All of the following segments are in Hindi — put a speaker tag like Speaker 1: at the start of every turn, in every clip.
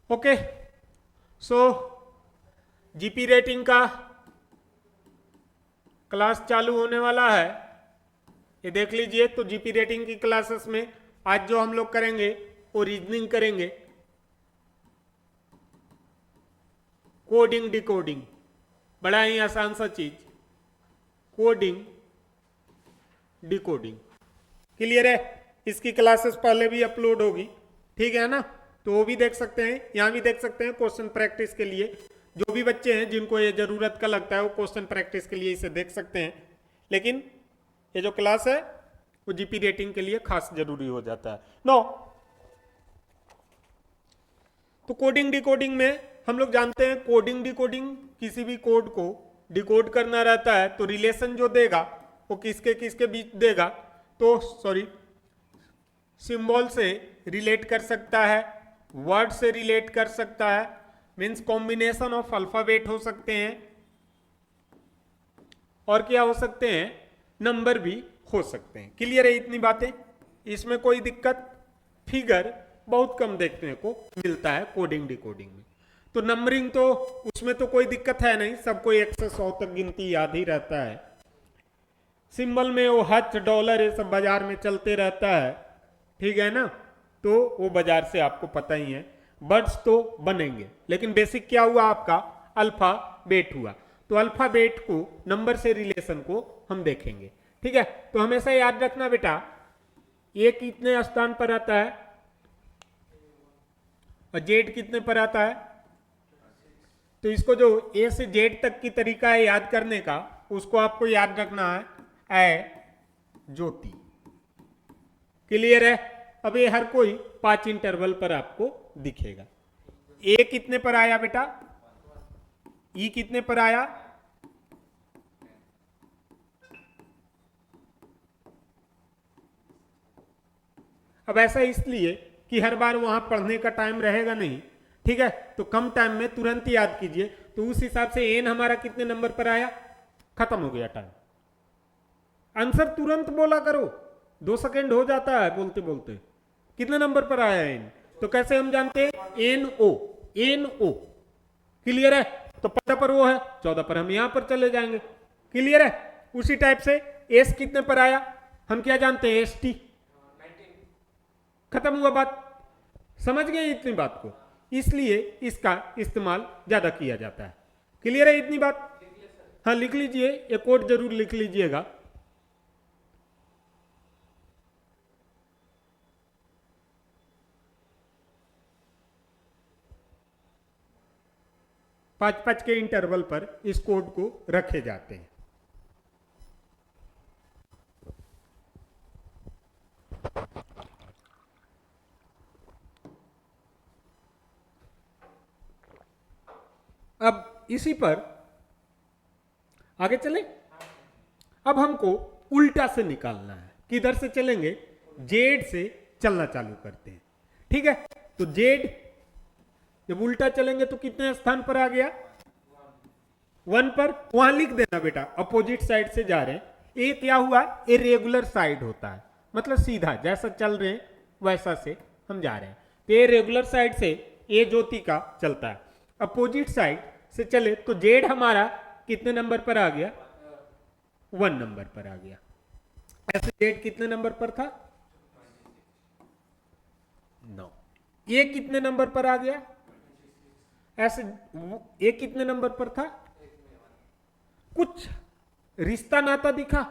Speaker 1: ओके, सो जीपी रेटिंग का क्लास चालू होने वाला है, ये देख लीजिए। तो जीपी रेटिंग की क्लासेस में आज जो हम लोग करेंगे वो रीजनिंग करेंगे, कोडिंग डिकोडिंग, बड़ा ही आसान सा चीज, कोडिंग डिकोडिंग। क्लियर है? इसकी क्लासेस पहले भी अपलोड होगी, ठीक है ना? तो वो भी देख सकते हैं, यहाँ भी देख सकते हैं। क्वेश्चन प्रैक्टिस के लिए जो भी बच्चे हैं जिनको ये जरूरत का लगता है वो क्वेश्चन प्रैक्टिस के लिए इसे देख सकते हैं। लेकिन ये जो क्लास है वो जीपी रेटिंग के लिए खास जरूरी हो जाता है। नो, तो कोडिंग डिकोडिंग में हम लोग जानते हैं, कोडिंग डिकोडिंग किसी भी कोड को डिकोड करना रहता है तो रिलेशन जो देगा वो किसके किसके बीच देगा, तो सॉरी, सिंबल से रिलेट कर सकता है, वर्ड से रिलेट कर सकता है, मीन्स कॉम्बिनेशन ऑफ अल्फाबेट हो सकते हैं, और क्या हो सकते हैं, नंबर भी हो सकते हैं। क्लियर है इतनी बातें? इसमें कोई दिक्कत, फिगर बहुत कम देखने को मिलता है कोडिंग डिकोडिंग में। तो नंबरिंग तो उसमें तो कोई दिक्कत है नहीं, सबको 1 से 100 तक गिनती याद ही रहता है। सिंबल में वो हच डॉलर ये सब बाजार में चलते रहता है, ठीक है ना? तो वो बाजार से आपको पता ही है। वर्ड्स तो बनेंगे, लेकिन बेसिक क्या हुआ आपका, अल्फाबेट हुआ। तो अल्फाबेट को नंबर से रिलेशन को हम देखेंगे, ठीक है? तो हमेशा याद रखना बेटा, ए कितने स्थान पर आता है और जेड कितने पर आता है। तो इसको जो ए से जेड तक की तरीका है याद करने का, उसको आपको याद रखना है ए ज्योति। क्लियर है? अब ये हर कोई 5 इंटरवल पर आपको दिखेगा। ए कितने पर आया बेटा, ई कितने पर आया, अब ऐसा इसलिए कि हर बार वहां पढ़ने का टाइम रहेगा नहीं, ठीक है? तो कम टाइम में तुरंत याद कीजिए। तो उस हिसाब से एन हमारा कितने नंबर पर आया, खत्म हो गया टाइम। आंसर तुरंत बोला करो, 2 सेकेंड हो जाता है बोलते बोलते। कितने नंबर पर आया एन, तो कैसे हम जानते हैं, N O, N O. Clear है? तो 15 पर वो है, 14 पर हम यहां पर चले जाएंगे। क्लियर है? उसी टाइप से एस कितने पर आया, हम क्या जानते हैं, एस टी। खत्म हुआ बात। समझ गए इतनी बात को? इसलिए इसका इस्तेमाल ज्यादा किया जाता है। क्लियर है इतनी बात? हाँ, लिख लीजिए, एक कोड जरूर लिख लीजिएगा। पांच के इंटरवल पर इस कोड को रखे जाते हैं। अब इसी पर आगे चले। अब हमको उल्टा से निकालना है। किधर से चलेंगे, जेड से चलना चालू करते हैं, ठीक है? तो जेड जब उल्टा चलेंगे तो कितने स्थान पर आ गया, 1 पर। वहां लिख देना बेटा, अपोजिट साइड से जा रहे हैं। ये क्या हुआ, इरेगुलर साइड होता है, मतलब सीधा जैसा चल रहे हैं वैसा से हम जा रहे हैं। तो ये रेगुलर साइड से ए ज्योति का चलता है, अपोजिट साइड से चले तो जेड हमारा कितने नंबर पर आ गया, 1 नंबर पर आ गया। ऐसे जेड कितने नंबर पर था, 9। ये कितने नंबर पर आ गया, ऐसे ये कितने नंबर पर था, कुछ रिश्ता नाता दिखा,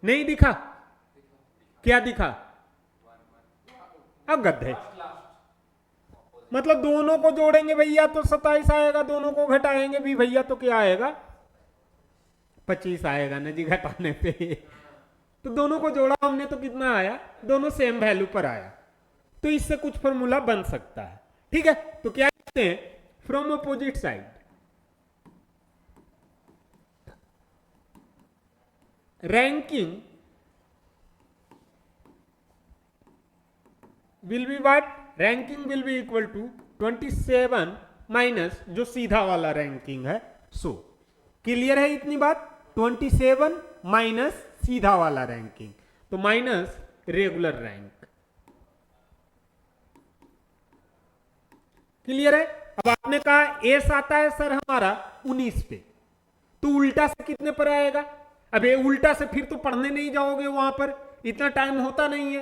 Speaker 1: नहीं दिखा, क्या दिखा, अब गद्दे। मतलब दोनों को जोड़ेंगे भैया तो 27 आएगा, दोनों को घटाएंगे भी भैया तो क्या आएगा, 25 आएगा ना जी घटाने पे। तो दोनों को जोड़ा हमने तो कितना आया, दोनों सेम वैल्यू पर आया। तो इससे कुछ फॉर्मूला बन सकता है, ठीक है? तो क्या कहते हैं, from opposite side ranking will be what, ranking will be equal to 27 minus जो सीधा वाला रैंकिंग है, सो। क्लियर है इतनी बात? 27 माइनस सीधा वाला रैंकिंग, तो माइनस रेगुलर रैंक। क्लियर है? अब आपने कहा एस आता है सर हमारा 19 पे, तो उल्टा से कितने पर आएगा? अब ये उल्टा से फिर तो पढ़ने नहीं जाओगे वहां पर, इतना टाइम होता नहीं है,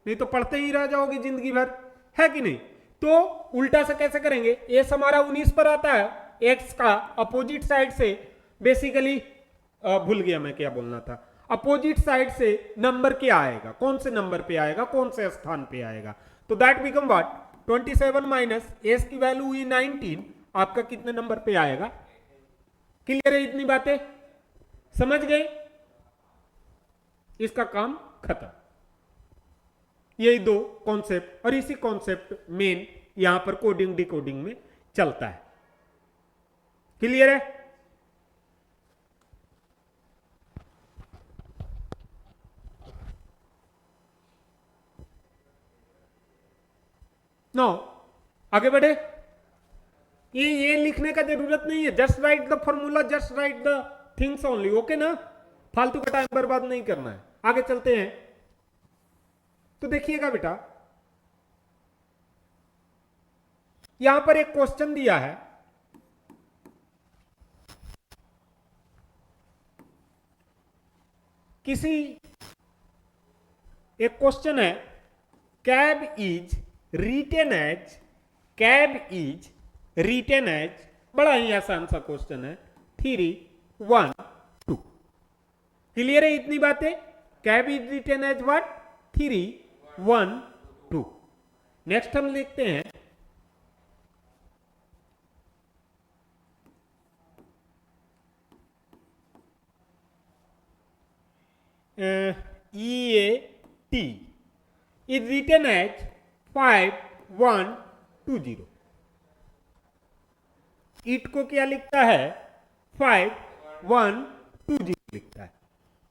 Speaker 1: नहीं तो पढ़ते ही रह जाओगे जिंदगी भर, है कि नहीं? तो उल्टा से कैसे करेंगे? एस हमारा 19 पर आता है, एक्स का अपोजिट साइड से बेसिकली भूल गया मैं क्या बोलना था, अपोजिट साइड से नंबर क्या आएगा, कौन से नंबर पे आएगा, कौन से स्थान पे आएगा, तो that become what 27 minus S की वैल्यू हुई 19, आपका कितने नंबर पे आएगा? क्लियर है? इतनी बातें समझ गए? इसका काम खत्म। यही दो कॉन्सेप्ट, और इसी कॉन्सेप्ट मेन यहां पर कोडिंग डिकोडिंग में चलता है। क्लियर है? नो, आगे बढ़े। ये लिखने का जरूरत नहीं है, just right the formula, just right the things only, okay ना? फालतू का टाइम बर्बाद नहीं करना है। आगे चलते हैं, तो देखिएगा बेटा, यहां पर एक क्वेश्चन दिया है, किसी एक क्वेश्चन है, कैब इज रिटेन एज, बड़ा ही आसान सा क्वेश्चन है, 3 1 2। क्लियर है इतनी बातें? Cab is written as what? 3 1 2। Next हम लिखते हैं EAT is written as 5 1 2 0। ईट को क्या लिखता है? 5 1 2 0 लिखता है।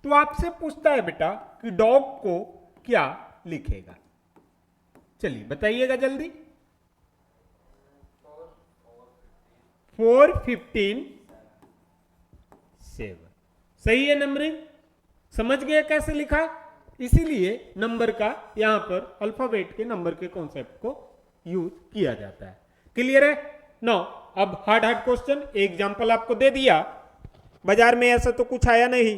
Speaker 1: तो आपसे पूछता है बेटा कि डॉग को क्या लिखेगा? चलिए बताइएगा जल्दी। 4 15 7, सही है नंबरिंग? समझ गए कैसे लिखा? इसीलिए नंबर का यहां पर अल्फाबेट के नंबर के कॉन्सेप्ट को यूज किया जाता है। क्लियर है? नो, अब हार्ड क्वेश्चन, एग्जांपल आपको दे दिया। बाजार में ऐसा तो कुछ आया नहीं,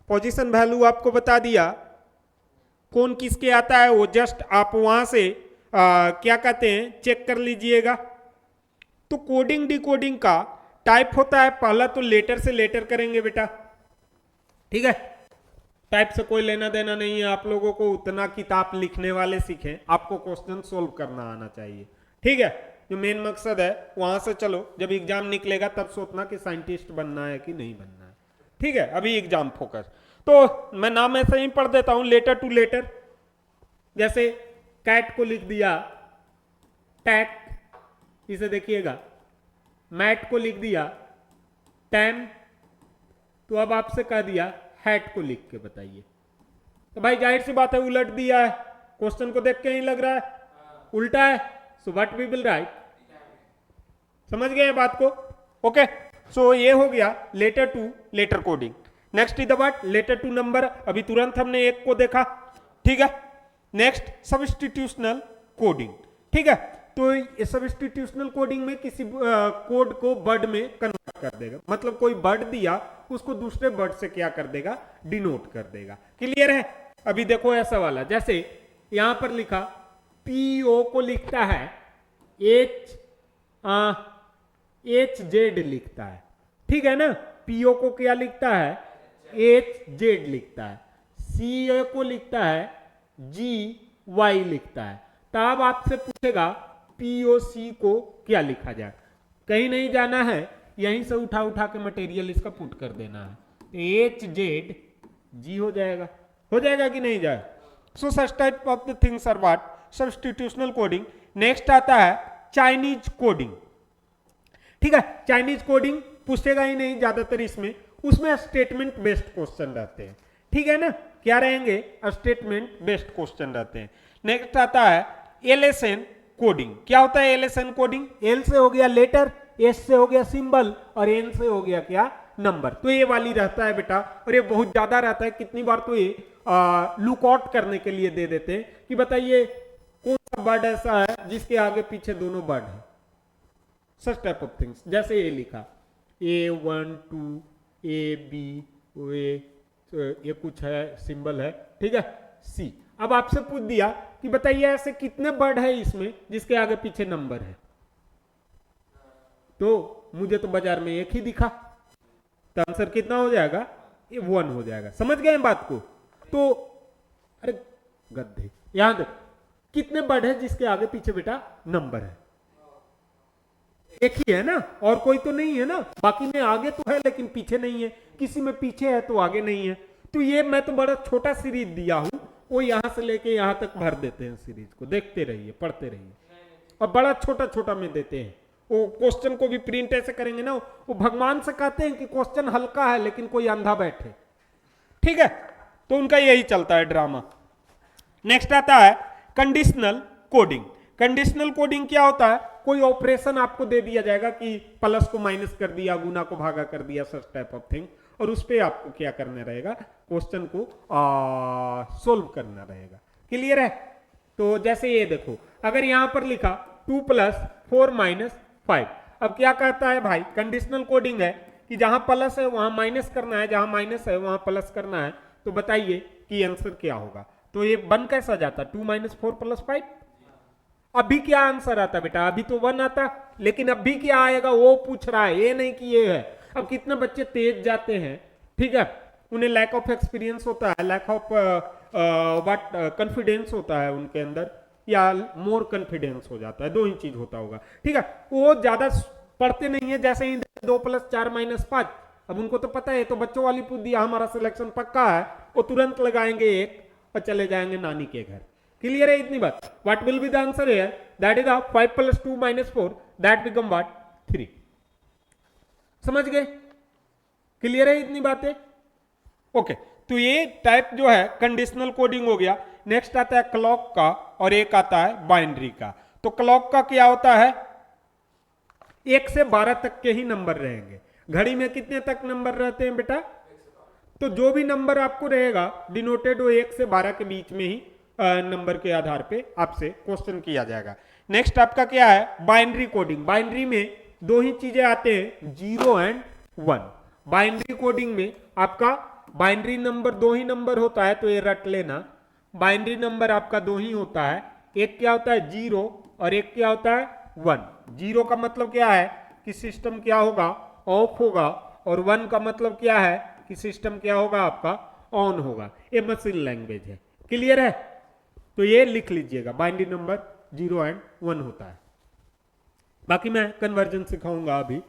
Speaker 1: पोजीशन वैल्यू आपको बता दिया, कौन किसके आता है वो जस्ट आप वहां से क्या कहते हैं चेक कर लीजिएगा। तो कोडिंग डिकोडिंग का टाइप होता है, पहला तो लेटर से लेटर करेंगे बेटा, ठीक है? टाइप से कोई लेना देना नहीं है, आप लोगों को उतना किताब लिखने वाले सीखें, आपको क्वेश्चन सोल्व करना आना चाहिए, ठीक है? जो मेन मकसद है वहां से चलो, जब एग्जाम निकलेगा तब सोचना कि साइंटिस्ट बनना है कि नहीं बनना है, ठीक है? अभी एग्जाम फोकस। तो मैं नाम ऐसे ही पढ़ देता हूं, लेटर टू लेटर। जैसे कैट को लिख दिया टैट, इसे देखिएगा, मैट को लिख दिया टैम, तो अब आपसे कह दिया हैट को लिख के बताइए। तो भाई जाहिर सी बात है उलट दिया है, क्वेश्चन को देख के ही लग रहा है उल्टा है, so what we will write. समझ गए बात को? ओके, सो ये हो गया letter to letter coding. Next is the what? Letter to number. अभी तुरंत हमने एक को देखा, ठीक है? नेक्स्ट सब्स्टिट्यूशनल कोडिंग, ठीक है? तो सब्स्टिट्यूशनल कोडिंग में किसी कोड को वर्ड में कन्वर्ट कर देगा, मतलब कोई वर्ड दिया उसको दूसरे वर्ड से क्या कर देगा? डिनोट कर देगा। क्लियर है? अभी देखो ऐसा वाला, जैसे यहां पर लिखा पीओ को लिखता है एच जेड लिखता है, ठीक है ना? पीओ को क्या लिखता है? एच जेड लिखता है। सी को लिखता है जी वाई लिखता है। तब आपसे पूछेगा पीओसी को क्या लिखा जाए? कहीं नहीं जाना है, यहीं से उठा उठा के मटेरियल इसका पुट कर देना है। एच जेड जी हो जाएगा कि नहीं जाए? So such type of the things are what? Substitutional coding. Next आता है चाइनीज कोडिंग, ठीक है? चाइनीज कोडिंग पूछेगा ही नहीं ज्यादातर इसमें, उसमें स्टेटमेंट बेस्ड क्वेश्चन रहते हैं, ठीक है ना? क्या रहेंगे? स्टेटमेंट बेस्ड क्वेश्चन रहते हैं। नेक्स्ट आता है एलएसएन कोडिंग। क्या होता है एलएसएन कोडिंग? एल से हो गया लेटर, एस से हो गया सिंबल, और एन से हो गया क्या? नंबर। तो ये वाली रहता है बेटा, और ये बहुत ज्यादा रहता है। कितनी बार तो ये लुकआउट करने के लिए दे देते हैं कि बताइए कौन सा वर्ड ऐसा है जिसके आगे पीछे दोनों वर्ड है, सच टाइप ऑफ थिंग्स। जैसे ये लिखा A1 2 AB, ये कुछ है सिंबल है, ठीक है, C। अब आपसे पूछ दिया कि बताइए ऐसे कितने वर्ड है इसमें जिसके आगे पीछे नंबर है, तो मुझे तो बाजार में एक ही दिखा, तो आंसर कितना हो जाएगा, ये 1 हो जाएगा। समझ गए बात को? तो अरे गद्दे, यहां देख कितने वर्ड है जिसके आगे पीछे बेटा नंबर है, एक ही है ना, और कोई तो नहीं है ना, बाकी में आगे तो है लेकिन पीछे नहीं है, किसी में पीछे है तो आगे नहीं है। तो ये मैं तो बड़ा छोटा सीरीज दिया हूं, वो यहां से लेके यहां तक भर देते हैं सीरीज को, देखते रहिए पढ़ते रहिए, और बड़ा छोटा छोटा में देते हैं। वो क्वेश्चन को भी प्रिंट ऐसे करेंगे ना, वो भगवान से कहते हैं कि क्वेश्चन हल्का है लेकिन कोई अंधा बैठे, ठीक है, तो उनका यही चलता है ड्रामा। नेक्स्ट आता है कंडीशनल कोडिंग। कंडीशनल कोडिंग क्या होता है, कोई ऑपरेशन आपको दे दिया जाएगा कि प्लस को माइनस कर दिया, गुना को भागा कर दिया, सच टाइप ऑफ थिंग, और उस पर आपको क्या करना रहेगा, क्वेश्चन को सोल्व करना रहेगा। क्लियर है? तो जैसे ये देखो, अगर यहां पर लिखा 2 + 4 - 5, अब क्या कहता है भाई, कंडीशनल कोडिंग है कि जहां प्लस है वहां माइनस करना है, जहां माइनस है वहां प्लस करना है, तो बताइए कि आंसर क्या होगा। तो ये बन कैसा जाता, 2 - 4 + 5। अभी क्या आंसर आता बेटा, अभी तो 1 आता, लेकिन अभी क्या आएगा वो पूछ रहा है, ये नहीं कि ये है। अब कितने बच्चे तेज जाते हैं, ठीक है, उन्हें लैक ऑफ एक्सपीरियंस होता है, लैक ऑफ कॉन्फिडेंस होता है उनके अंदर, या मोर कॉन्फिडेंस हो जाता है, दो ही चीज होता होगा, ठीक है, वो ज्यादा पढ़ते नहीं है। जैसे ही 2 + 4 - 5, अब उनको तो पता है, तो बच्चों वाली पूछ दिया, हमारा सिलेक्शन पक्का है, वो तुरंत लगाएंगे 1 और चले जाएंगे नानी के घर। क्लियर है इतनी बात? What will be the answer here, that is 5 + 2 - 4, that become what, 3। समझ गए? क्लियर है इतनी बातें? ओके, तो ये टाइप जो है कंडीशनल कोडिंग हो गया। नेक्स्ट आता है क्लॉक का, और एक आता है बाइनरी का। तो क्लॉक का क्या होता है, 1 से 12 तक के ही नंबर रहेंगे। घड़ी में कितने तक नंबर रहते हैं बेटा, तो जो भी नंबर आपको रहेगा डिनोटेड वो 1 से 12 के बीच में ही नंबर के आधार पे आपसे क्वेश्चन किया जाएगा। नेक्स्ट आपका क्या है, बाइनरी कोडिंग। बाइनरी में दो ही चीजें आते हैं, 0 एंड 1। बाइनरी कोडिंग में आपका बाइनरी नंबर 2 ही नंबर होता है, तो ये रट लेना, बाइनरी नंबर आपका 2 ही होता है। एक क्या होता है 0 और एक क्या होता है 1। 0 का मतलब क्या है कि सिस्टम क्या होगा, ऑफ होगा, और 1 का मतलब क्या है कि सिस्टम क्या होगा आपका, ऑन होगा। ये मशीन लैंग्वेज है। क्लियर है? तो ये लिख लीजिएगा, बाइनरी नंबर 0 एंड 1 होता है। बाकी मैं कन्वर्जन सिखाऊंगा अभी।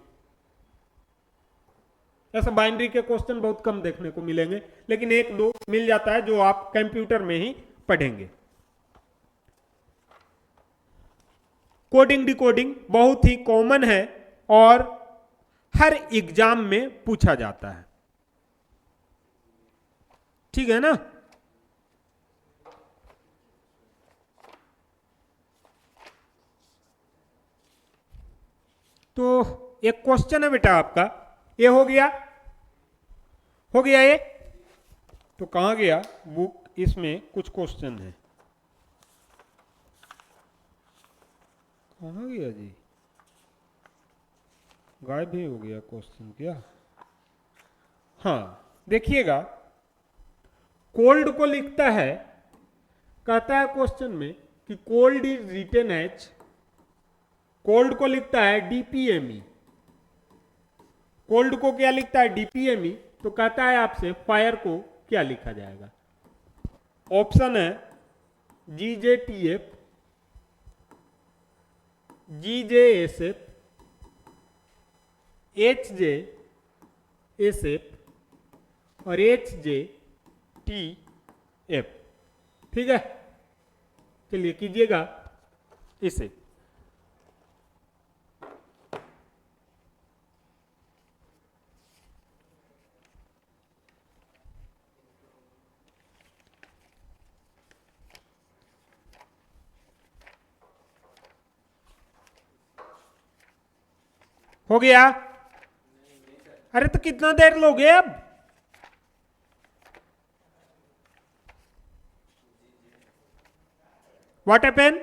Speaker 1: ऐसा बाइनरी के क्वेश्चन बहुत कम देखने को मिलेंगे, लेकिन 1-2 मिल जाता है जो आप कंप्यूटर में ही पढ़ेंगे। कोडिंग डिकोडिंग बहुत ही कॉमन है और हर एग्जाम में पूछा जाता है, ठीक है ना। तो एक क्वेश्चन है बेटा आपका, ये हो गया ये, तो कहां गया बुक, इसमें कुछ क्वेश्चन है, कहां गया जी, गायब ही हो गया क्वेश्चन क्या। हाँ देखिएगा, कोल्ड को लिखता है, कहता है क्वेश्चन में कि cold is written as, cold को लिखता है डीपीएमई, कोल्ड को क्या लिखता है डीपीएमई, तो कहता है आपसे फायर को क्या लिखा जाएगा। ऑप्शन है जीजेटीएफ, जीजेएसएफ, एचजेएसएफ और एचजेटीएफ। ठीक है, चलिए कीजिएगा इसे। हो गया? अरे तो कितना देर लोगे अब? What happen?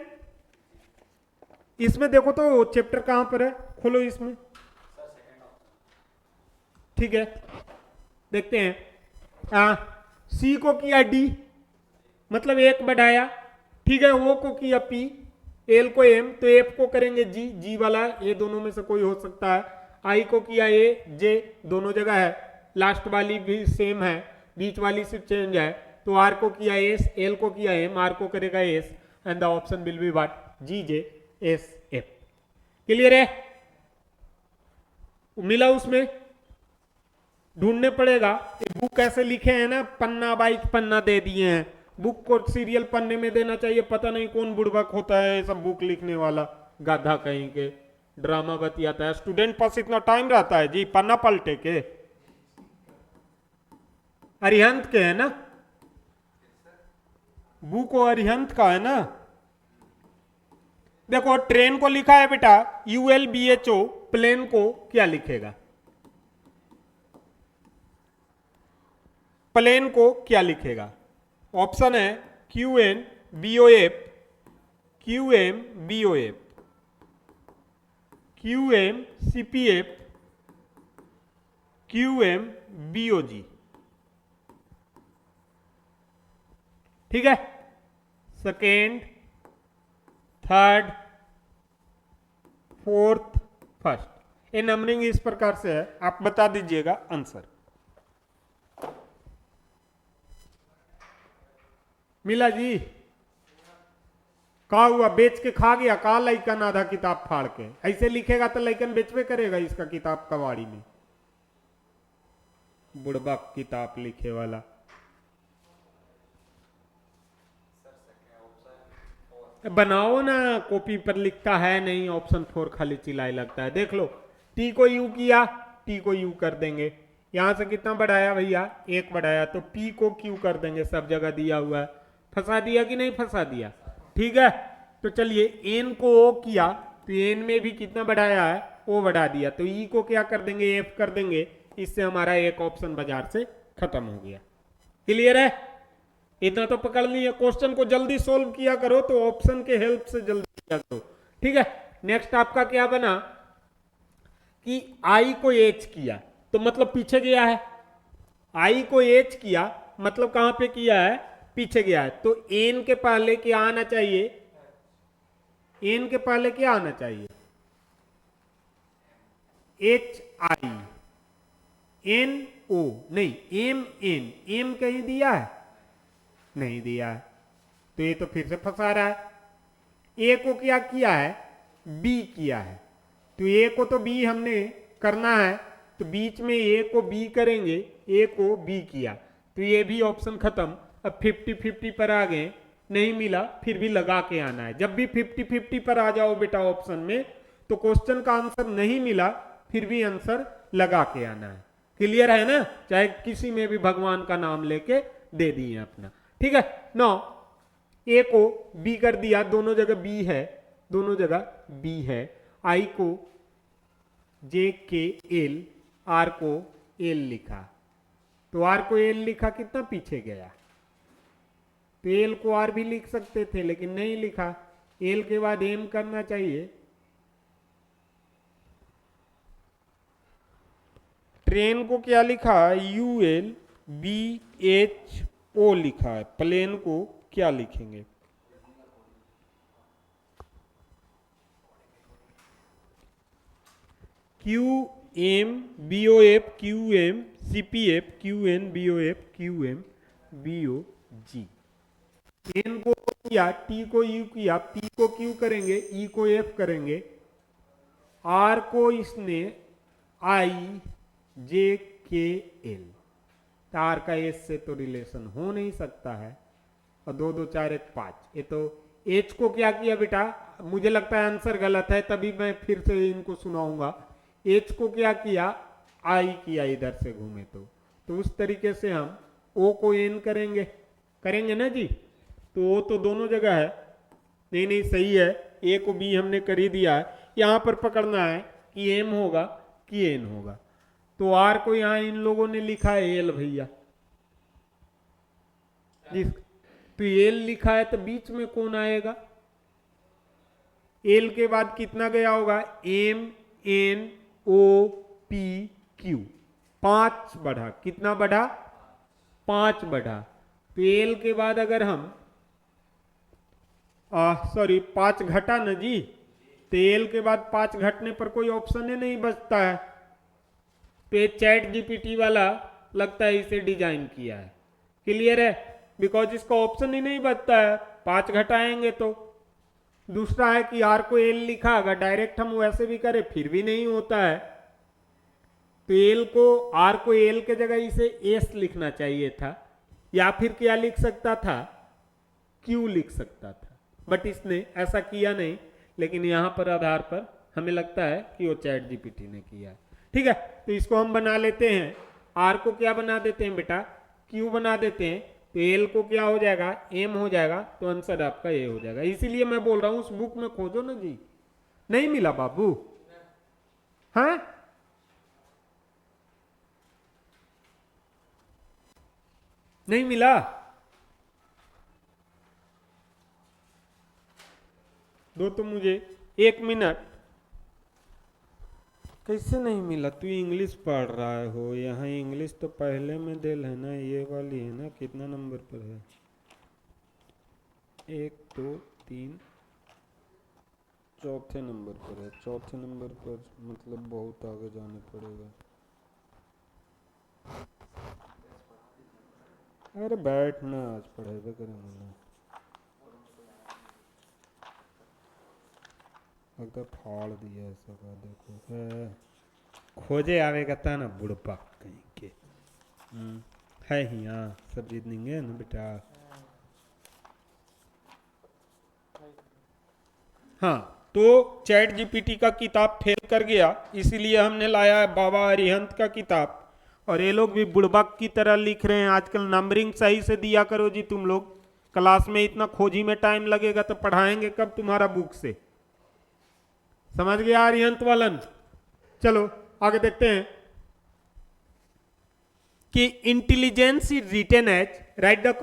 Speaker 1: इसमें देखो तो चैप्टर कहां पर है, खोलो इसमें, ठीक है। देखते हैं, सी को किया डी, मतलब एक बढ़ाया, ठीक है। ओ को किया पी, एल को एम, तो एफ को करेंगे जी, जी वाला ये दोनों में से कोई हो सकता है। आई को किया ए जे, दोनों जगह है, लास्ट वाली भी सेम है, बीच वाली से चेंज है। तो आर को किया एस, एल को किया एम, आर को करेगा S, and the option will be what, G J S F. Clear है, मिला उसमें, ढूंढने पड़ेगा। बुक ऐसे लिखे हैं ना, पन्ना बाई पन्ना दे दिए हैं, बुक को सीरियल पन्ने में देना चाहिए। पता नहीं कौन बुड़बक होता है सब बुक लिखने वाला, गाधा कहीं के, ड्रामा बतियाता है। स्टूडेंट पास इतना टाइम रहता है जी पन्ना पलटे के? अरिहंत के है ना, बुक वो अरिहंत का है ना। देखो ट्रेन को लिखा है बेटा ULBHO, प्लेन को क्या लिखेगा, प्लेन को क्या लिखेगा? ऑप्शन है QN BOF, QM BOF, QM CPF, QM BOG। ठीक है, सेकेंड, थर्ड, फोर्थ, फर्स्ट, ये नंबरिंग इस प्रकार से है। आप बता दीजिएगा आंसर। मिला जी? का हुआ, बेच के खा गया का लइकन आधा किताब फाड़ के? ऐसे लिखेगा तो लइकन बेचवे करेगा इसका किताब कबाड़ी में, बुढ़बा किताब लिखे वाला। बनाओ ना, कॉपी पर लिखता है नहीं, ऑप्शन 4 खाली चिल्लाए लगता है। देख लो, टी को यू किया, टी को यू कर देंगे, यहां से कितना बढ़ाया भैया, एक बढ़ाया, तो पी को क्यू कर देंगे, सब जगह दिया हुआ है। फंसा दिया कि नहीं फंसा दिया? ठीक है, तो चलिए एन को ओ किया, तो एन में भी कितना बढ़ाया है, ओ बढ़ा दिया, तो ई को क्या कर देंगे, एफ कर देंगे। इससे हमारा एक ऑप्शन बाजार से खत्म हो गया। क्लियर है? इतना तो पकड़ लिया। क्वेश्चन को जल्दी सोल्व किया करो, तो ऑप्शन के हेल्प से जल्दी किया करो। ठीक है, नेक्स्ट आपका क्या बना कि आई को एच किया, तो मतलब पीछे गया है। आई को एच किया मतलब कहां पे किया है, पीछे गया है। तो एन के पहले क्या आना चाहिए, एन के पहले क्या आना चाहिए, एच आई, एन ओ, नहीं एम एन, एम कहीं दिया है, नहीं दिया है, तो ये तो फिर से फंसा रहा है। ए को क्या किया है, बी किया है, तो ए को तो बी हमने करना है, तो बीच में ए को बी करेंगे, ए को बी किया, तो ये भी ऑप्शन खत्म। अब 50-50 पर आ गए, नहीं मिला फिर भी लगा के आना है। जब भी 50-50 पर आ जाओ बेटा ऑप्शन में, तो क्वेश्चन का आंसर नहीं मिला फिर भी आंसर लगा के आना है। क्लियर है ना? चाहे किसी में भी भगवान का नाम लेके दे दिए अपना। ठीक है, 9 ए को बी कर दिया, दोनों जगह बी है, दोनों जगह बी है। आई को जे के एल, आर को एल लिखा, तो आर को एल लिखा, कितना पीछे गया। तो एल को आर भी लिख सकते थे लेकिन नहीं लिखा, एल के बाद एम करना चाहिए। ट्रेन को क्या लिखा, ULBHO लिखा है, प्लेन को क्या लिखेंगे, QMBOF, QMCPF, QNBOF, QMBOG। N को किया, टी को यू किया, पी को क्यू करेंगे, ई को एफ करेंगे, आर को इसने आई जे के एल, आर का एस से तो रिलेशन हो नहीं सकता है, और 2 2 4 1 5, ये तो एच को क्या किया बेटा, मुझे लगता है आंसर गलत है तभी मैं फिर से इनको सुनाऊंगा। एच को क्या किया, आई किया, इधर से घूमे तो उस तरीके से हम ओ को एन करेंगे, करेंगे ना जी। तो ओ तो दोनों जगह है, नहीं नहीं सही है, ए को बी हमने कर ही दिया है। यहां पर पकड़ना है कि एम होगा कि एन होगा, तो आर को यहां इन लोगों ने लिखा है एल भैया, तो एल लिखा है, तो बीच में कौन आएगा, एल के बाद कितना गया होगा, M N O P Q, 5 बढ़ा, कितना बढ़ा, 5 बढ़ा। तो एल के बाद अगर हम सॉरी 5 घटा ना जी, तो एल के बाद 5 घटने पर कोई ऑप्शन ही नहीं बचता है। तो ये चैट जीपीटी वाला लगता है इसे डिजाइन किया है। क्लियर है, बिकॉज इसका ऑप्शन ही नहीं बचता है, 5 घटाएंगे तो। दूसरा है कि आर को एल लिखा, अगर डायरेक्ट हम वैसे भी करें फिर भी नहीं होता है, तो एल को, आर को एल के जगह इसे एस लिखना चाहिए था, या फिर क्या लिख सकता था, क्यू लिख सकता था, बट इसने ऐसा किया नहीं। लेकिन यहां पर आधार पर हमें लगता है कि वो चैट जीपीटी ने किया है। ठीक है, तो इसको हम बना लेते हैं, आर को क्या बना देते हैं बेटा, क्यू बना देते हैं, तो एल को क्या हो जाएगा, एम हो जाएगा, तो आंसर आपका ए हो जाएगा। इसीलिए मैं बोल रहा हूं उस बुक में खोजो ना जी। नहीं मिला बाबू? हाँ, नहीं मिला? दो तो मुझे 1 मिनट। कैसे नहीं मिला? तू इंग्लिश पढ़ रहा हो, यहाँ इंग्लिश तो पहले में दिल है ना, ये वाली है ना, कितना नंबर पर है, 1 2 3 चौथे नंबर पर है, चौथे नंबर पर, मतलब बहुत आगे जाने पड़ेगा। अरे बैठना, आज पढ़ेगा करेंगे ना, अगर फाड़ दिया ऐसा का, देखो है खोजे आवेगा ता ना बुढ़पा कहीं के। है ही यहाँ सब जीतनेंगे ना बेटा। हाँ, तो चैट जीपीटी का किताब फेल कर गया, इसीलिए हमने लाया है बाबा अरिहंत का किताब। और ये लोग भी बुड़बक की तरह लिख रहे हैं आजकल। नंबरिंग सही से दिया करो जी तुम लोग, क्लास में इतना खोजी में टाइम लगेगा तो पढ़ाएंगे कब तुम्हारा बुक से? समझ गया अरिहंत वालन? चलो आगे देखते हैं कि intelligence is written as, write the,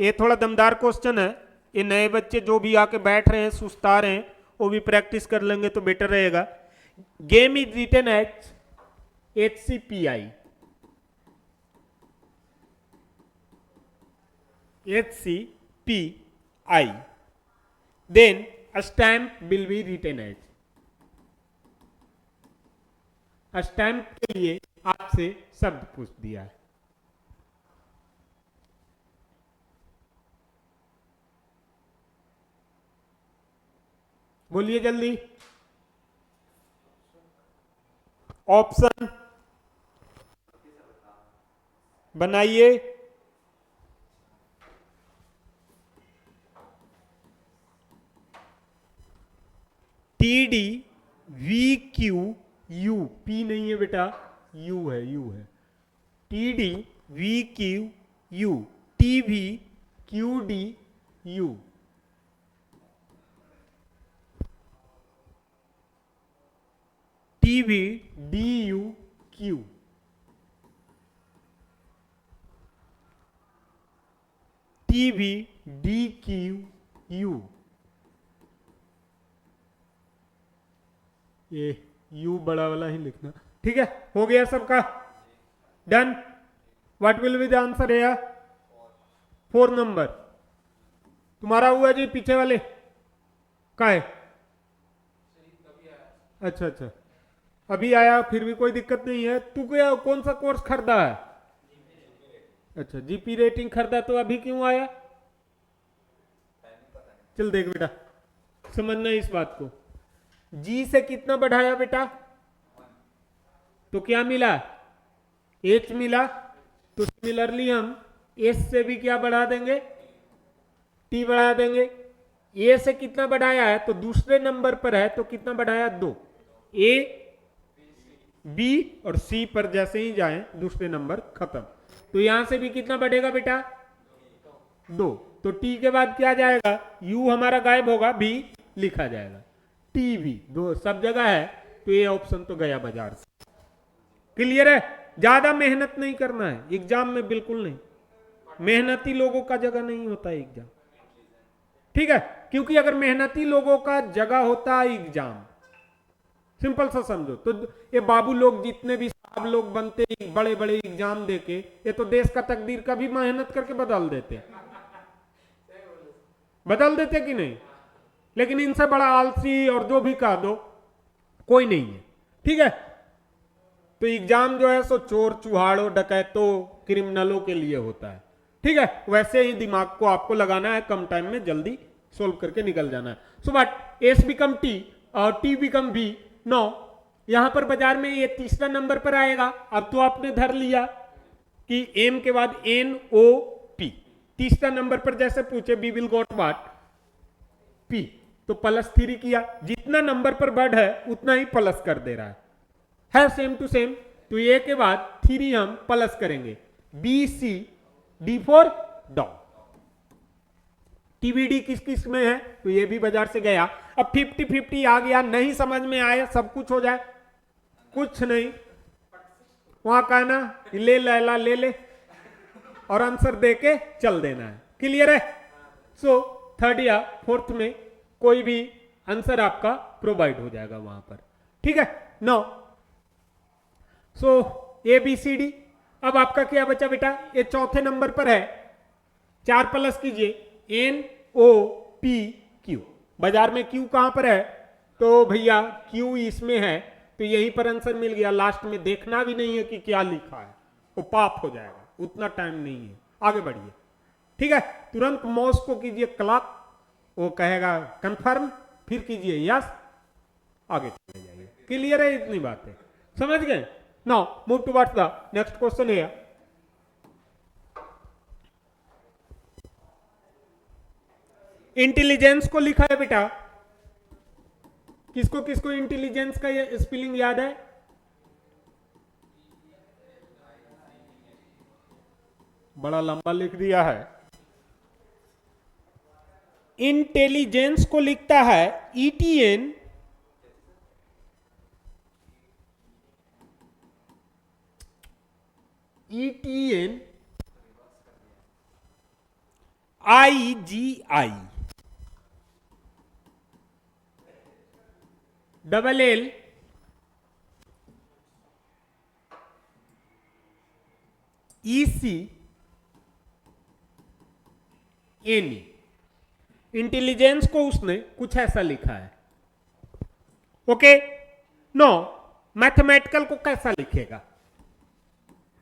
Speaker 1: ये थोड़ा दमदार क्वेश्चन है, ये नए बच्चे जो भी आके बैठ रहे हैं सुस्ता रहे हैं वो भी प्रैक्टिस कर लेंगे तो बेटर रहेगा। Game is written as HCPI, HCPI, then a stamp will be written as। Stamp के लिए आपसे शब्द पूछ दिया है, बोलिए जल्दी। ऑप्शन बनाइए। TD VQ U, P नहीं है बेटा, U है, U है। TD VQ U, TV QD U, TV DU Q, TV DQ U, ये यू बड़ा वाला ही लिखना। ठीक है, हो गया सबका? Done. What will be the answer है? 4 नंबर तुम्हारा हुआ जी, पीछे वाले का है? अच्छा अच्छा, अभी आया, फिर भी कोई दिक्कत नहीं है। तू क्या कौन सा कोर्स खरीदा है? अच्छा, जीपी रेटिंग खरीदा, तो अभी क्यों आया? चल देख बेटा, समझना इस बात को। जी से कितना बढ़ाया बेटा? तो क्या मिला? एच मिला। तो सिमिलरली हम एस से भी क्या बढ़ा देंगे? टी बढ़ा देंगे। ए से कितना बढ़ाया है? तो दूसरे नंबर पर है, तो कितना बढ़ाया? 2। ए बी और सी पर जैसे ही जाएं दूसरे नंबर खत्म। तो यहां से भी कितना बढ़ेगा बेटा? 2। तो टी के बाद क्या जाएगा? यू हमारा गायब होगा, बी लिखा जाएगा। टी भी दो सब जगह है, तो ये ऑप्शन तो गया बाजार से। क्लियर है? ज्यादा मेहनत नहीं करना है एग्जाम में, बिल्कुल नहीं। मेहनती लोगों का जगह नहीं होता है एग्जाम। ठीक है, क्योंकि अगर मेहनती लोगों का जगह होता है एग्जाम, सिंपल सा समझो, तो ये बाबू लोग जितने भी साहब लोग बनते बड़े बड़े एग्जाम देके, ये तो देश का तकदीर का भी मेहनत करके बदल देते कि नहीं। लेकिन इनसे बड़ा आलसी और जो भी कह दो कोई नहीं है। ठीक है, तो एग्जाम जो है सो चोर चुहाड़ों डकैतों क्रिमिनलों के लिए होता है। ठीक है, वैसे ही दिमाग को आपको लगाना है, कम टाइम में जल्दी सोल्व करके निकल जाना है। So but S become T और टी बिकम बी। नो, यहां पर बाजार में ये तीसरा नंबर पर आएगा। अब तो आपने धर लिया कि एम के बाद एन ओ पी, तीसरा नंबर पर जैसे पूछे B will got what, P, तो +3 किया, जितना नंबर पर बढ़ है उतना ही प्लस कर दे रहा है सेम टू सेम। तो ए के बाद 3 हम प्लस करेंगे, B C D for dog. TBD किस किस में है, तो ये भी बाजार से गया। अब 50-50 आ गया, नहीं समझ में आया सब कुछ हो जाए, कुछ नहीं, वहां कहना ले लैला ले ले और आंसर दे के चल देना है। क्लियर है। सो थर्ड या फोर्थ में कोई भी आंसर आपका प्रोवाइड हो जाएगा वहां पर। ठीक है, no so A B C D. अब आपका क्या बचा बेटा, ये चौथे नंबर पर है, 4 प्लस कीजिए, एन ओ पी क्यू। बाजार में क्यू कहां पर है, तो भैया क्यू इसमें है, तो यहीं पर आंसर मिल गया। लास्ट में देखना भी नहीं है कि क्या लिखा है, वो पाप हो जाएगा, उतना टाइम नहीं है, आगे बढ़िए। ठीक है, तुरंत माउस को कीजिए क्लॉक, वो कहेगा कंफर्म, फिर कीजिए यस, आगे चले जाइए। क्लियर है, इतनी बात है, समझ गए। Now move towards the next question है। इंटेलिजेंस को लिखा है बेटा, किसको किसको इंटेलिजेंस का ये स्पेलिंग याद है? बड़ा लंबा लिख दिया है। इंटेलिजेंस को लिखता है ETN IGI LL ECNE। Intelligence को उसने कुछ ऐसा लिखा है। ओके, नो मैथमेटिकल को कैसा लिखेगा?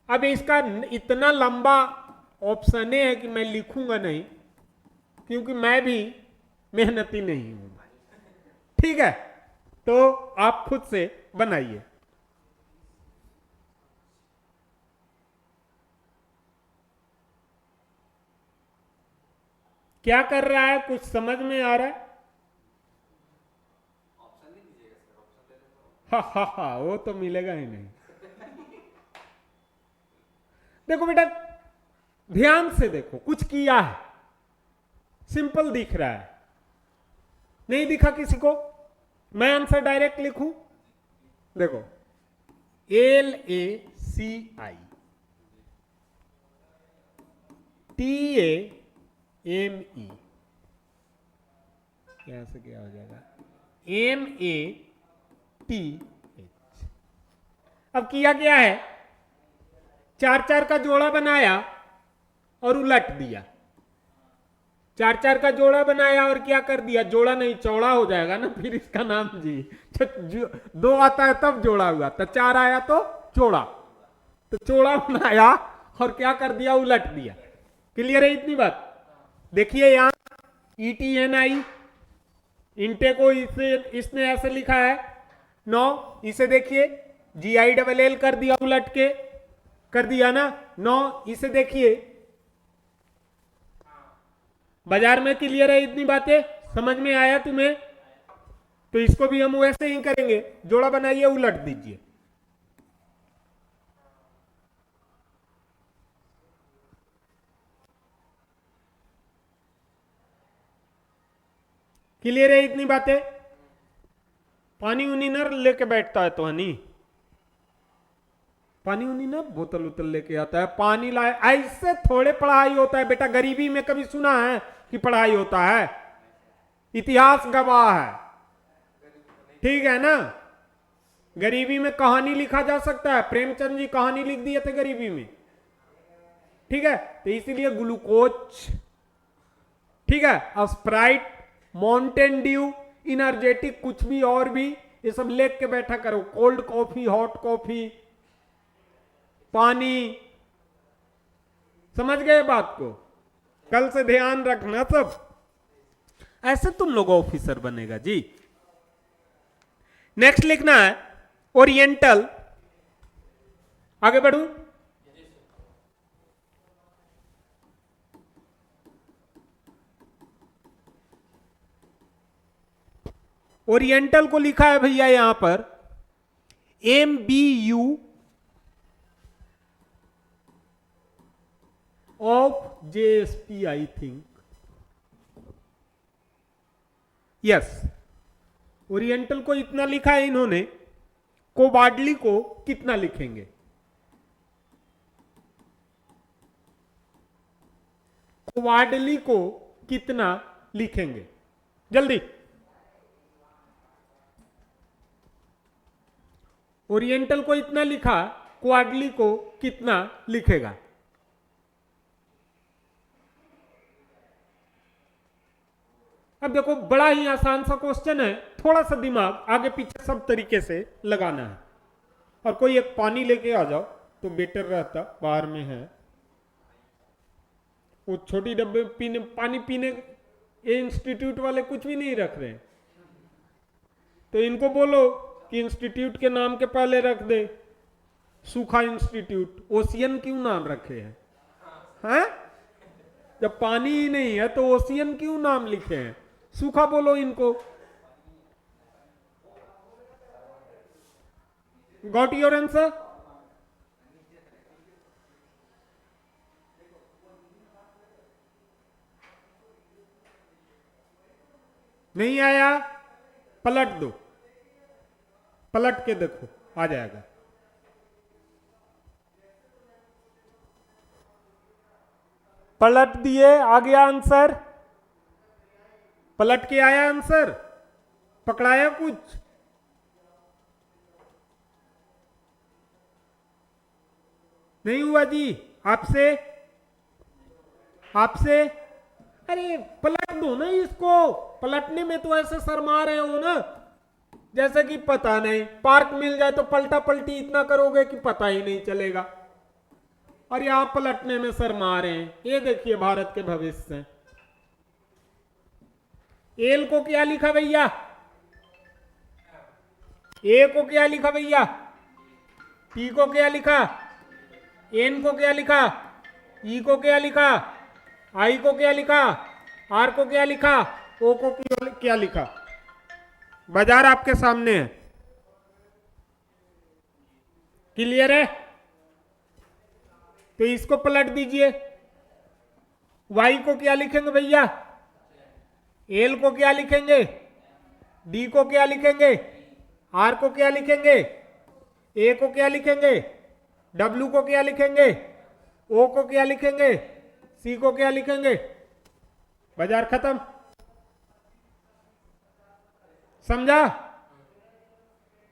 Speaker 1: अब इसका इतना लंबा ऑप्शन है कि मैं लिखूंगा नहीं, क्योंकि मैं भी मेहनती नहीं हूं। ठीक है, तो आप खुद से बनाइए। क्या कर रहा है, कुछ समझ में आ रहा है? हा, वो तो मिलेगा ही नहीं। देखो बेटा, ध्यान से देखो, कुछ किया है, सिंपल दिख रहा है, नहीं दिखा किसी को? मैं आंसर डायरेक्ट लिखूं, देखो LACI TAME, यहां से क्या हो जाएगा MATH। अब किया क्या है, 4-4 का जोड़ा बनाया और उलट दिया। 4-4 का जोड़ा बनाया और क्या कर दिया, जोड़ा नहीं चौड़ा हो जाएगा ना, फिर इसका नाम जी। 2 आता है तब जोड़ा हुआ, तो 4 आया तो चौड़ा, तो चौड़ा बनाया और क्या कर दिया, उलट दिया। क्लियर है इतनी बात? देखिए यहां ETNI, इंटे को इसने ऐसे लिखा है। नो, इसे देखिए GILL कर दिया, उलट के कर दिया ना। नो, इसे देखिए, बाजार में क्लियर है इतनी बातें, समझ में आया तुम्हें? तो इसको भी हम वैसे ही करेंगे, जोड़ा बनाइए, उलट दीजिए। क्लियर है इतनी बातें? पानी उनी न लेके बैठता है तो हनी, पानी उनी ना बोतल उतल लेके आता है, पानी लाए, ऐसे थोड़े पढ़ाई होता है बेटा। गरीबी में कभी सुना है कि पढ़ाई होता है? इतिहास गवाह है, ठीक है ना। गरीबी में कहानी लिखा जा सकता है, प्रेमचंद जी कहानी लिख दिए थे गरीबी में, ठीक है। तो इसीलिए ग्लूकोज, ठीक है, स्प्राइट, माउंटेन ड्यू, इनर्जेटिक, कुछ भी और भी, ये सब लेख के बैठा करो। कोल्ड कॉफी, हॉट कॉफी, पानी, समझ गए बात को। कल से ध्यान रखना सब, ऐसे तुम लोग ऑफिसर बनेगा जी। नेक्स्ट लिखना है ओरिएंटल, आगे बढ़ू। ओरिएंटल को लिखा है भैया यहां पर MBU of JSP, I think, yes. Oriental को इतना लिखा है इन्होंने, कोबाडली को कितना लिखेंगे? कोबाडली को कितना लिखेंगे? जल्दी। ओरिएंटल को इतना लिखा, क्वाडली को कितना लिखेगा? अब देखो बड़ा ही आसान सा क्वेश्चन है, थोड़ा सा दिमाग आगे पीछे सब तरीके से लगाना है। और कोई एक पानी लेके आ जाओ तो बेटर रहता, बाहर में है वो छोटी डब्बे पीने, पानी पीने, ये इंस्टीट्यूट वाले कुछ भी नहीं रख रहे हैं, तो इनको बोलो कि इंस्टीट्यूट के नाम के पहले रख दे सूखा इंस्टीट्यूट। ओशियन क्यों नाम रखे हैं? हैं? जब पानी ही नहीं है तो ओशियन क्यों नाम लिखे हैं? सूखा बोलो इनको। Got your answer? नहीं आया? पलट दो, पलट के देखो, आ जाएगा। पलट दिए, आ गया आंसर, पलट के आया आंसर, पकड़ाया कुछ? नहीं हुआ जी आपसे? आपसे? अरे पलट दो ना इसको, पलटने में तो ऐसे शर्मा रहे हो ना जैसे कि पता नहीं, पार्क मिल जाए तो पलटा पलटी इतना करोगे कि पता ही नहीं चलेगा, और यहां पलटने में शर्मा रहे हैं। ये देखिए भारत के भविष्य। एल को क्या लिखा भैया? ए को क्या लिखा भैया? टी को क्या लिखा? एन को क्या लिखा? ई को क्या लिखा? आई को क्या लिखा? आर को क्या लिखा? ओ को क्या लिखा? बाजार आपके सामने है, क्लियर है? तो इसको पलट दीजिए। वाई को क्या लिखेंगे भैया? एल को क्या लिखेंगे? डी को क्या लिखेंगे? आर को क्या लिखेंगे? ए को क्या लिखेंगे? डब्ल्यू को क्या लिखेंगे? ओ को क्या लिखेंगे? सी को क्या लिखेंगे? बाजार खत्म। समझा?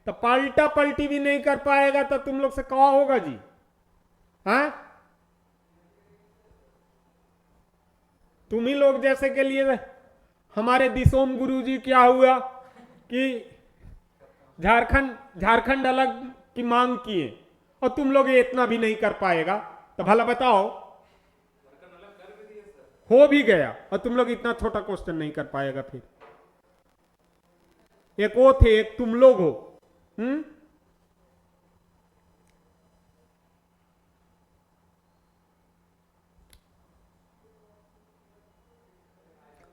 Speaker 1: तो पलटा पलटी भी नहीं कर पाएगा तो तुम लोग से कहा होगा जी? हाँ, तुम ही लोग जैसे के लिए हमारे दिसोम गुरुजी क्या हुआ कि झारखंड अलग की मांग किए, और तुम लोग ये इतना भी नहीं कर पाएगा, तो भला बताओ। हो भी गया और तुम लोग इतना छोटा क्वेश्चन नहीं कर पाएगा। फिर एक वो थे, एक तुम लोग हो।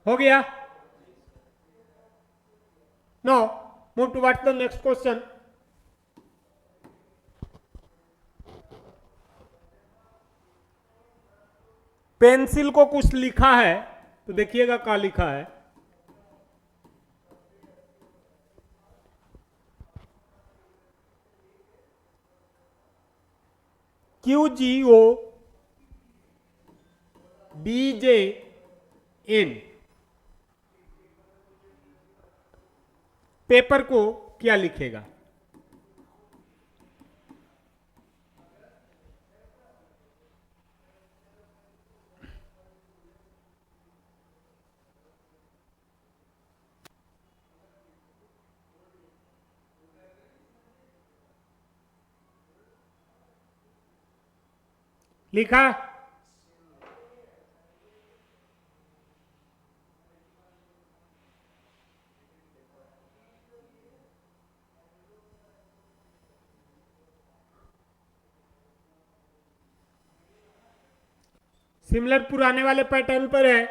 Speaker 1: हो गया? No, move towards the next question. Pencil को कुछ लिखा है तो देखिएगा क्या लिखा है। QGO BJN, पेपर को क्या लिखेगा? लिखा? सिमिलर पुराने वाले पैटर्न पर है,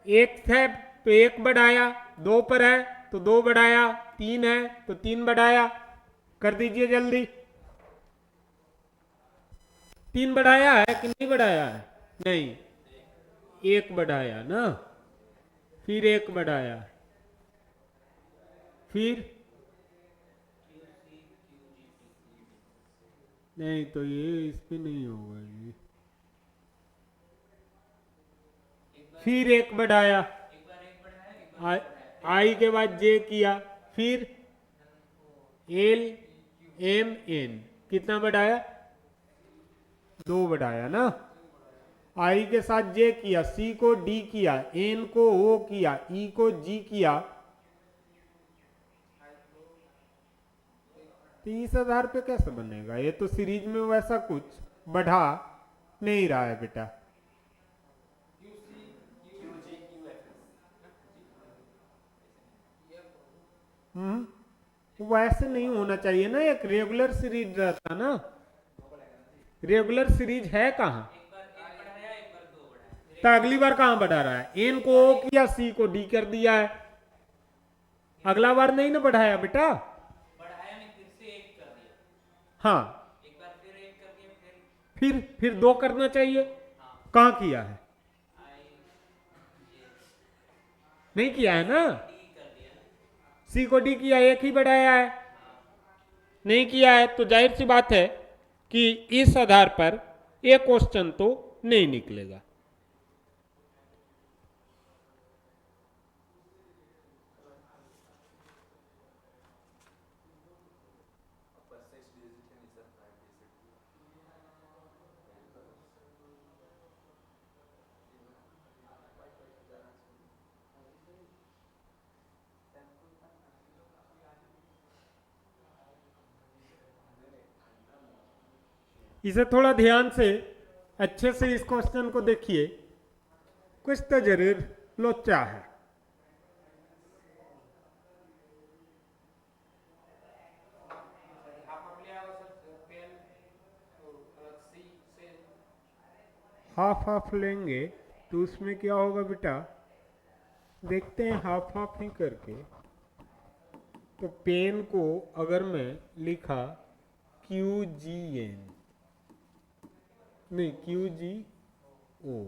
Speaker 1: एक है तो एक बढ़ाया, दो पर है तो दो बढ़ाया, तीन है तो तीन बढ़ाया। कर दीजिए जल्दी। तीन बढ़ाया है कि नहीं बढ़ाया है? नहीं, एक बढ़ाया ना, फिर एक बढ़ाया, फिर नहीं तो ये इस पे नहीं होगा ये। फिर एक बढ़ाया, आई के बाद जे किया, फिर एल एम एन, कितना बढ़ाया? दो बढ़ाया ना। आई के साथ जे किया, सी को डी किया, एन को ओ किया, ई को जी किया, तो इस आधार पे कैसे बनेगा? ये तो सीरीज में वैसा कुछ बढ़ा नहीं रहा है बेटा। वैसे नहीं होना चाहिए ना, एक रेगुलर सीरीज रहता ना। रेगुलर सीरीज है कहाँ? तो अगली बार कहाँ बढ़ा रहा है? एन को ओ किया, सी को डी कर दिया है, अगला बार नहीं ना बढ़ाया बेटा। हाँ, फिर दो करना चाहिए। कहाँ किया है? नहीं किया है ना। सी को डी किया, एक ही बढ़ाया है। नहीं किया है तो जाहिर सी बात है कि इस आधार पर एक क्वेश्चन तो नहीं निकलेगा। इसे थोड़ा ध्यान से अच्छे से इस क्वेश्चन को देखिए, कुछ तो जरूर लोचा है। हाफ हाफ लेंगे तो उसमें क्या होगा बेटा, देखते हैं हाफ हाफ ही करके। तो पेन को अगर मैं लिखा क्यू जी एन, नहीं क्यू जी ओ,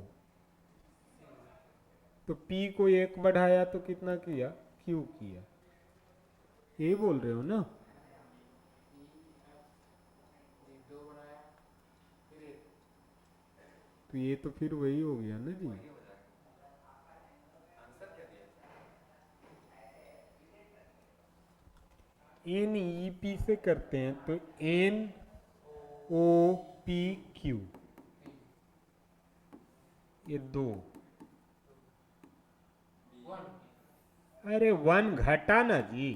Speaker 1: तो पी को एक बढ़ाया तो कितना किया? क्यू किया। ये बोल रहे हो ना? तो ये तो फिर वही हो गया ना जी। एन ई पी से करते हैं तो एन ओ पी क्यू, ये दो। अरे वन घटा ना जी,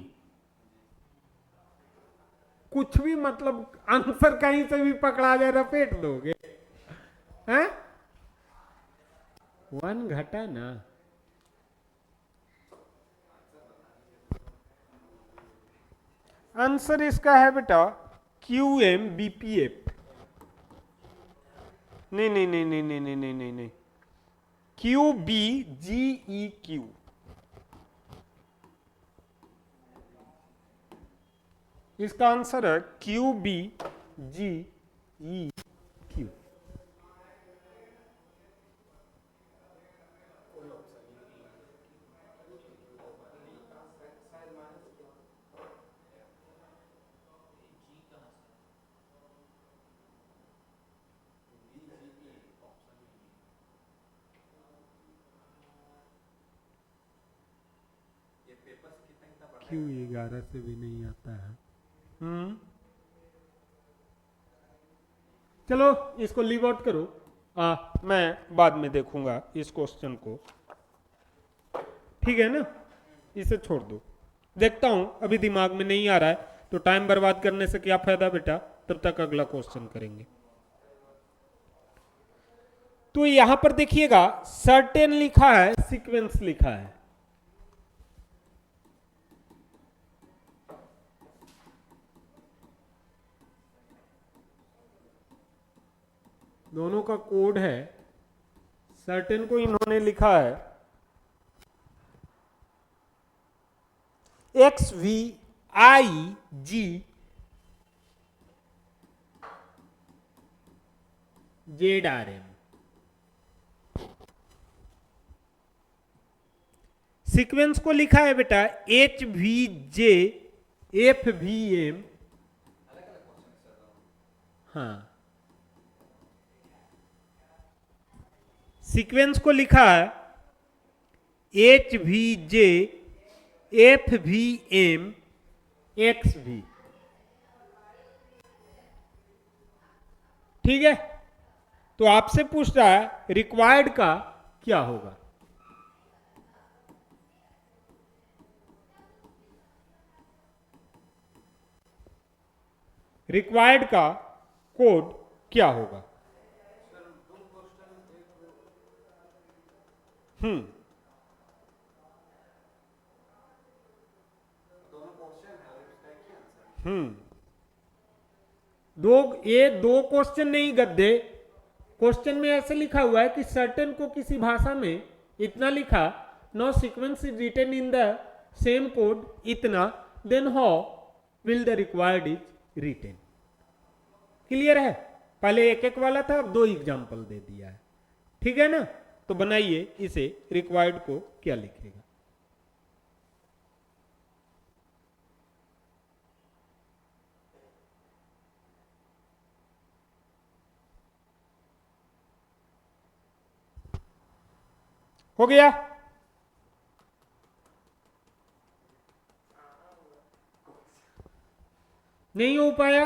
Speaker 1: कुछ भी मतलब आंसर कहीं से भी पकड़ा जाए रपेट दोगे हैं? वन घटा ना। आंसर इसका है बेटा Q M B P F. नहीं नहीं नहीं नहीं नहीं नहीं नहीं नहीं नहीं, Q B G E Q. इसका आंसर है Q B G E Q. क्यों 11 से भी नहीं आता है? चलो इसको लीव आउट करो, मैं बाद में देखूंगा इस क्वेश्चन को, ठीक है ना? इसे छोड़ दो, देखता हूं, अभी दिमाग में नहीं आ रहा है तो टाइम बर्बाद करने से क्या फायदा बेटा, तब तक अगला क्वेश्चन करेंगे। तो यहां पर देखिएगा सर्टेन लिखा है, सीक्वेंस लिखा है। दोनों का कोड है, सर्टेन को इन्होंने लिखा है XVIG ZRM, सीक्वेंस को लिखा है बेटा HVJ FVM। हाँ, सीक्वेंस को लिखा है HVJ FVM XV, ठीक है? तो आपसे पूछ रहा है रिक्वायर्ड का क्या होगा। रिक्वायर्ड का कोड क्या होगा? दो क्वेश्चन नहीं गद्दे, क्वेश्चन में ऐसे लिखा हुआ है कि सर्टेन को किसी भाषा में इतना लिखा, no sequence is written in the same code इतना, then how will the required is written. Clear है? पहले एक एक वाला था, अब दो एग्जाम्पल दे दिया है, ठीक है ना? तो बनाइए इसे, रिक्वायर्ड को क्या लिखेगा? हो गया? नहीं हो पाया?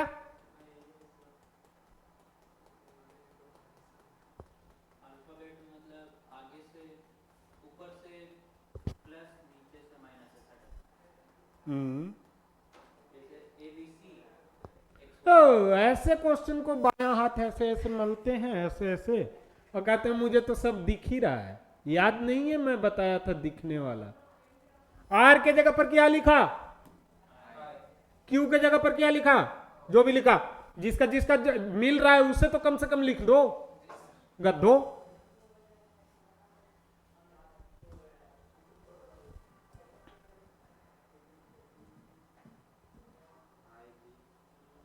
Speaker 1: तो ऐसे क्वेश्चन को बायां हाथ ऐसे ऐसे मलते हैं, ऐसे ऐसे, और कहते हैं मुझे तो सब दिख ही रहा है। याद नहीं है मैं बताया था दिखने वाला। आर के जगह पर क्या लिखा, क्यू के जगह पर क्या लिखा, जो भी लिखा, जिसका जिसका मिल रहा है उसे तो कम से कम लिख दो गद्धो।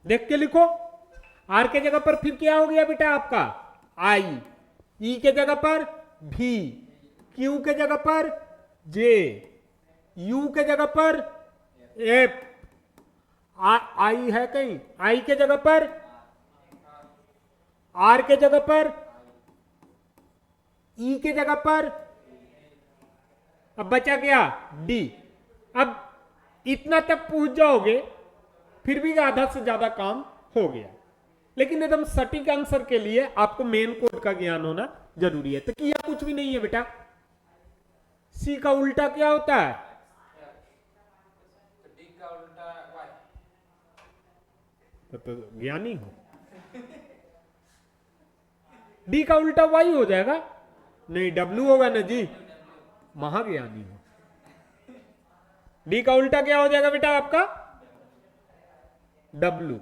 Speaker 1: देख के लिखो। आर के जगह पर फिर क्या हो गया बेटा आपका, आई, ई के जगह पर भी, क्यू के जगह पर जे, यू के जगह पर एफ, आई है कहीं, आई के जगह पर, आर के जगह पर, ई के जगह पर, अब बचा क्या डी। अब इतना तक पूछ जाओगे फिर भी आधा से ज्यादा काम हो गया, लेकिन एकदम सटीक आंसर के लिए आपको मेन कोड का ज्ञान होना जरूरी है। तो किया कुछ भी नहीं है बेटा। सी का उल्टा क्या होता है, डी का उल्टा वाई। तो ज्ञानी हो, डी का उल्टा वाई हो जाएगा, नहीं डब्ल्यू होगा ना जी, महाज्ञानी हो। डी का उल्टा क्या हो जाएगा बेटा आपका, डब्ल्यू।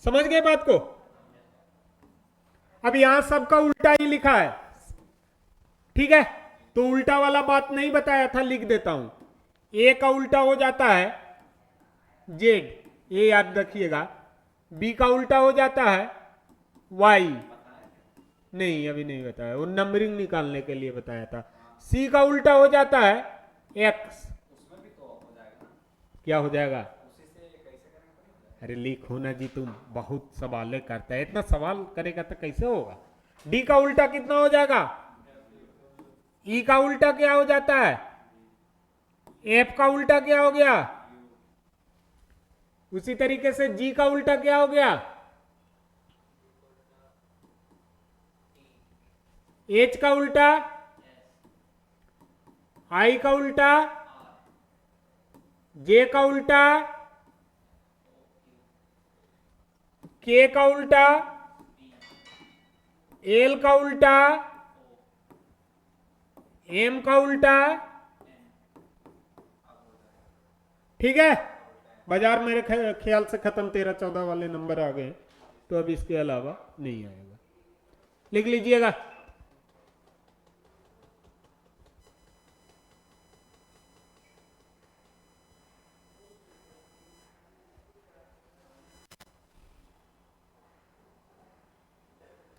Speaker 1: समझ गए बात को? अब यहां सबका उल्टा ही लिखा है, ठीक है? तो उल्टा वाला बात नहीं बताया था, लिख देता हूं। ए का उल्टा हो जाता है जेड, ये याद रखिएगा। बी का उल्टा हो जाता है वाई, नहीं अभी नहीं बताया, वो नंबरिंग निकालने के लिए बताया था। सी का उल्टा हो जाता है एक्स, उसमें भी तो हो जाएगा, क्या हो जाएगा, उसी से कैसे करेंगे? अरे लिखो ना जी, तुम बहुत सवाल करता है, इतना सवाल करेगा तो कैसे होगा। डी का उल्टा कितना हो जाएगा, ई का उल्टा क्या हो जाता है, एफ का उल्टा क्या हो गया, उसी तरीके से जी का उल्टा क्या हो गया, एच का उल्टा, आई का उल्टा, जे का उल्टा, के का उल्टा, एल का उल्टा, एम का उल्टा। ठीक है, बाजार मेरे ख्याल से खत्म, 13-14 वाले नंबर आ गए, तो अब इसके अलावा नहीं आएगा, लिख लीजिएगा।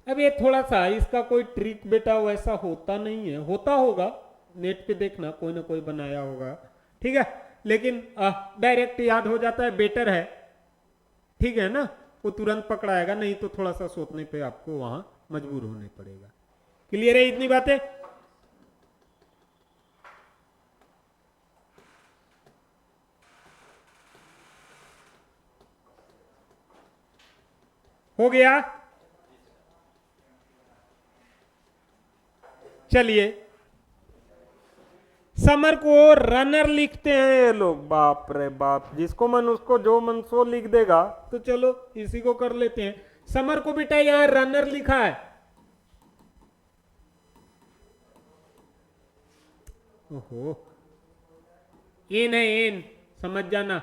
Speaker 1: अब ये थोड़ा सा इसका कोई ट्रिक बेटा वैसा होता नहीं है, होता होगा नेट पे देखना, कोई ना कोई बनाया होगा, ठीक है, लेकिन डायरेक्ट याद हो जाता है, बेटर है, ठीक है ना, वो तुरंत पकड़ाएगा, नहीं तो थोड़ा सा सोचने पे आपको वहां मजबूर होने पड़ेगा। क्लियर है इतनी बातें? हो गया? चलिए, समर को रनर लिखते हैं ये लोग, बाप रे बाप, जिसको मन उसको जो मन सो लिख देगा, तो चलो इसी को कर लेते हैं। समर को बेटा यहां रनर लिखा है, ओहो, एन है, एन, समझ जाना।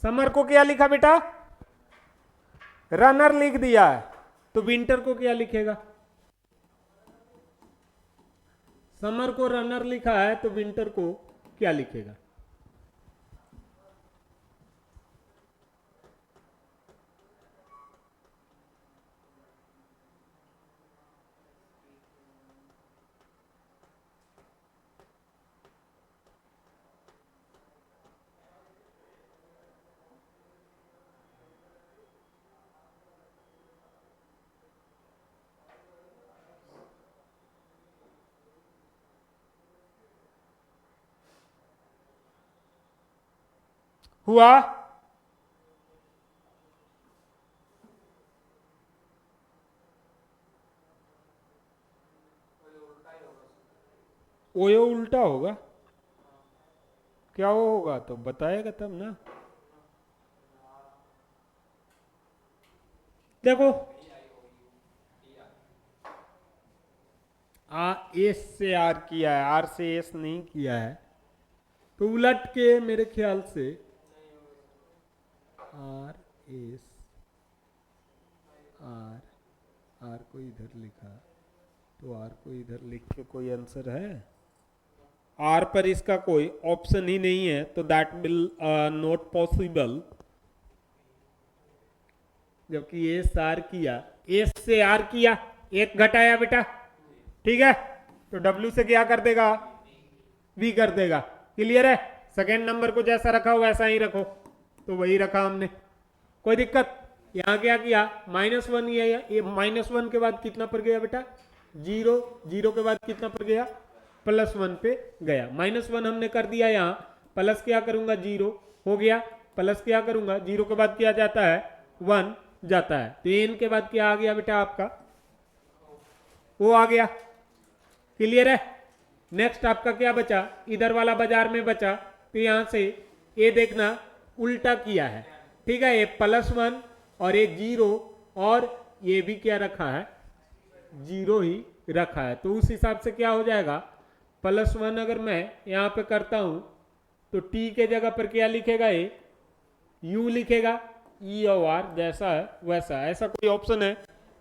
Speaker 1: समर को क्या लिखा बेटा, रनर लिख दिया है, तो विंटर को क्या लिखेगा, समर को रनर लिखा है तो विंटर को क्या लिखेगा, हुआ? ओयो उल्टा होगा, क्या वो होगा तो बताएगा तब ना। देखो एस से आर किया है, आर से एस नहीं किया है, तो उलट के मेरे ख्याल से आर एस, आर को इधर लिखा, तो आर को इधर लिख के कोई आंसर है, आर पर इसका कोई ऑप्शन ही नहीं है, तो दैट विल नॉट पॉसिबल, जबकि एस आर किया, एस से आर किया, एक घटाया बेटा, ठीक है, तो डब्ल्यू से क्या कर देगा, वी कर देगा। क्लियर है? सेकेंड नंबर को जैसा रखा हो वैसा ही रखो, तो वही रखा हमने, कोई दिक्कत? यहां क्या किया, -1, ये -1 के बाद कितना पर गया बेटा, 0, 0 के बाद कितना पर गया, +1 पे गया, -1 हमने कर दिया, यहाँ प्लस क्या करूंगा, 0 हो गया, प्लस क्या करूंगा, 0 के बाद क्या जाता है, 1 जाता है, तो एन के बाद क्या आ गया बेटा आपका, वो आ गया। क्लियर है? नेक्स्ट आपका क्या बचा, इधर वाला बाजार में बचा, तो यहां से ये देखना उल्टा किया है, ठीक है, ये +1 और ये 0, और ये भी क्या रखा है, 0 ही रखा है, तो उस हिसाब से क्या हो जाएगा, +1 अगर मैं यहां पे करता हूं तो t के जगह पर क्या लिखेगा, ये u लिखेगा, ई और आर जैसा है वैसा, ऐसा कोई ऑप्शन है,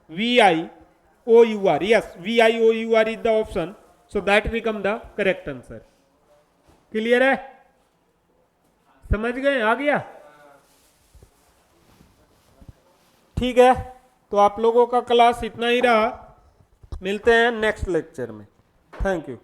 Speaker 1: VIOUR, yes, VIOUR is the option, so that become the correct answer. Clear है? समझ गए? आ गया? ठीक है, तो आप लोगों का क्लास इतना ही रहा, मिलते हैं नेक्स्ट लेक्चर में, थैंक यू।